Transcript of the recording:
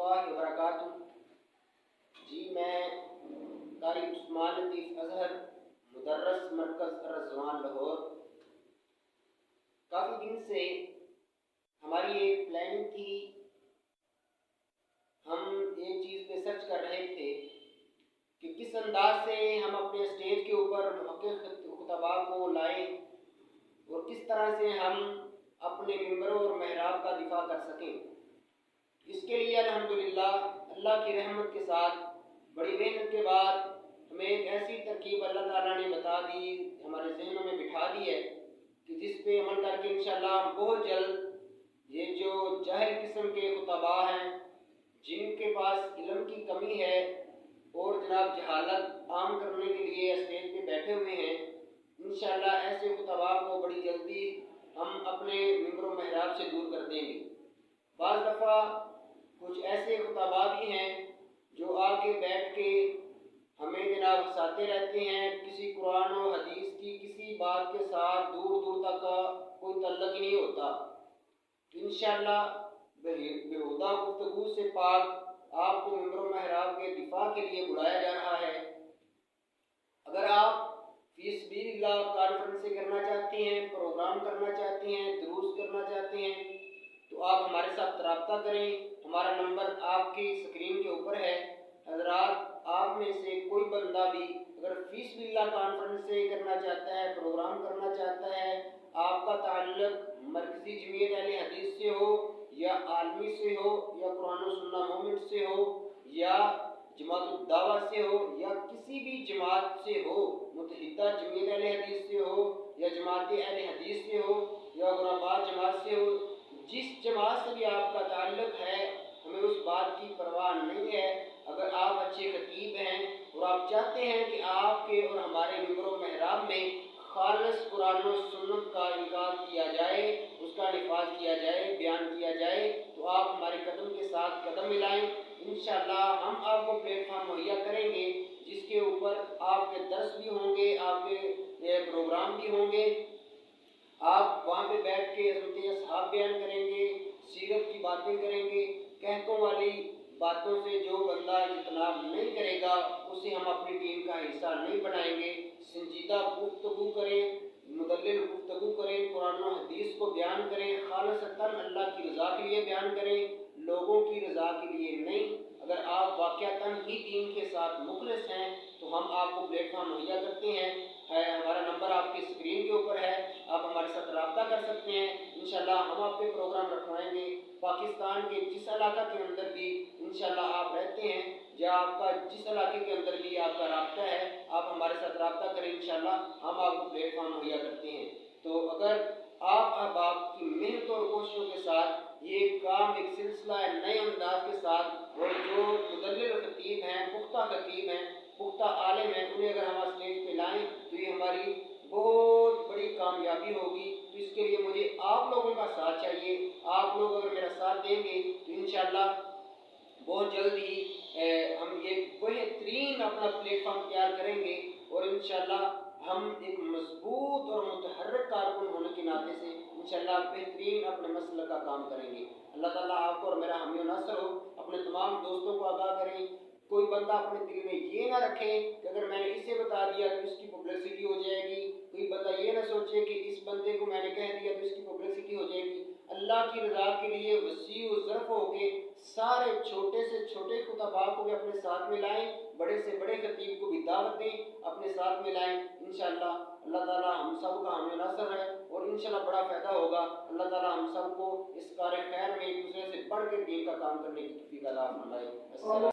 रहमतुल्लाहि व बरकातुहू। जी मैं कारी उस्मान लतीफ़ अज़हर मुदर्रस मरकज़ रज़वान लाहौर। काफ़ी दिन से हमारी एक प्लानिंग थी, हम एक चीज़ पे सर्च कर रहे थे कि किस अंदाज से हम अपने स्टेज के ऊपर मुहक़्क़िक़ खुतबा को लाएं और किस तरह से हम अपने मिंबरों और महराब का दिफा कर सकें। इसके लिए अल्हम्दुलिल्लाह अल्लाह की रहमत के साथ बड़ी मेहनत के बाद हमें एक ऐसी तरकीब अल्लाह ताला ने बता दी, हमारे ज़हनों में बिठा दी है कि जिस पे अमल करके इंशाअल्लाह बहुत जल्द ये जो जाहिल किस्म के खुतबा हैं, जिनके पास इल्म की कमी है और जनाब जहालत आम करने के लिए स्टेज पे बैठे हुए हैं, इंशाअल्लाह ऐसे खुतबा को बड़ी जल्दी हम अपने मिंबरों महराब से दूर कर देंगे। बाज़ दफ़ा कुछ ऐसे खुतबा भी हैं जो आके बैठ के हमें जनाब हंसाते रहते हैं, किसी कुरान और हदीस की किसी बात के साथ दूर दूर तक का कोई तल्लुक़ नहीं होता। इंशाअल्लाह बेहुदा गुफ्तगू से पाक आपको मिंबर महराब के दिफा के लिए बुलाया जा रहा है। अगर आप फी सबीलिल्लाह कॉन्फ्रेंस करना चाहते हैं, प्रोग्राम करना चाहते हैं, दुरूस करना चाहते हैं, तो आप हमारे साथ रब्ता करें। हमारा नंबर आपकी स्क्रीन के ऊपर है। हज़रात, आप में से कोई बंदा भी अगर फी सबीलिल्लाह कॉन्फ्रेंस से करना चाहता है, प्रोग्राम करना चाहता है, आपका ताल्लुक़ मरकज़ी जमीयत अहले हदीस से हो या आलमी से हो या कुरान और सुन्नत मूवमेंट से हो या जमात दावा से हो या किसी भी जमात से हो, मुत्तहिदा जमीयत अहले हदीस से हो या जमात अहले हदीस से हो या गुराबाद जमात से हो, जिस जमात से भी आपका ताल्लुक़ है, हमें उस बात की परवाह नहीं है। अगर आप अच्छे खतीब हैं और आप चाहते हैं कि आपके और हमारे मिंबरों महराब में खालिस कुरान और सुन्नत का इनकार किया जाए, उसका निफाज किया जाए, बयान किया जाए, तो आप हमारे कदम के साथ कदम मिलाएं। इंशाअल्लाह हम आपको प्लेटफॉर्म मुहैया करेंगे जिसके ऊपर आपके दर्स भी होंगे, आपके प्रोग्राम भी होंगे। आप वहाँ पे बैठ के हज़रत असहाब बयान करेंगे, सीरत की बातें करेंगे। कहतों वाली बातों से जो बंदा इज्तनाब नहीं करेगा उसे हम अपनी टीम का हिस्सा नहीं बनाएंगे। संजीदा गुफ्तगू करें, मुदल्लिल गुफ्तगू करें, कुरान और हदीस को बयान करें, खालिसतन अल्लाह की रज़ा के लिए बयान करें, लोगों की रज़ा के लिए नहीं। अगर आप वाक़यातन ही दीन के साथ मुखलिस हैं तो हम आपको प्लेटफॉर्म मुहैया करते हैं। हमारा नंबर आपकी स्क्रीन के ऊपर है, आप हमारे साथ रब्ता कर सकते हैं। इंशाअल्लाह हम आपके प्रोग्राम रखवाएंगे। पाकिस्तान के जिस इलाका के अंदर भी इंशाअल्लाह आप रहते हैं या आपका जिस इलाके के अंदर भी आपका रब्ता है, आप हमारे साथ रब्ता करें, इंशाअल्लाह हम आपको प्लेटफॉर्म मुहैया करते हैं। तो अगर आप अब आपकी मेहनत और कोशिशों के साथ ये काम एक सिलसिला है नए अंदाज के साथ, और जो मुदल्लिल खतीब हैं, पुख्ता खतीब हैं, पुख्ता आलिम हैं, उन्हें अगर हम स्टेज पे लाएं तो ये हमारी बहुत बड़ी कामयाबी होगी। तो इसके लिए मुझे आप लोगों का साथ चाहिए। आप लोग अगर मेरा साथ देंगे तो इंशाअल्लाह बहुत जल्द ही हम एक बेहतरीन अपना प्लेटफॉर्म तैयार करेंगे और इंशाअल्लाह हम एक मजबूत और मुतहर्रिक कारकुन होने के नाते से इंशाअल्लाह बेहतरीन अपने मसले का काम करेंगे। अल्लाह ताला आपको और मेरा हामी नासर हो। अपने तमाम दोस्तों को आगाह करें। कोई बंदा अपने दिल में ये ना रखे कि अगर मैंने इसे बता दिया तो इसकी पब्लिसिटी हो जाएगी। कोई बंदा ये ना सोचे कि इस बंदे को मैंने कह दिया तो इसकी पब्लिसिटी हो जाएगी। अल्लाह की रज़ा के लिए वसी व ज़र्फ़ होके सारे छोटे से छोटे खुतबा को भी अपने साथ में लाएं, बड़े से बड़े खतीब को भी दावत दें, अपने साथ में लाएं। इंशाअल्लाह अल्लाह ताला हम सब का हामी नासर है और इंशाअल्लाह बड़ा फ़ायदा होगा। अल्लाह ताला हम सब को इस कार्य खैर में एक दूसरे से बढ़ के दीन का काम करने की तौफीक अता फरमाए।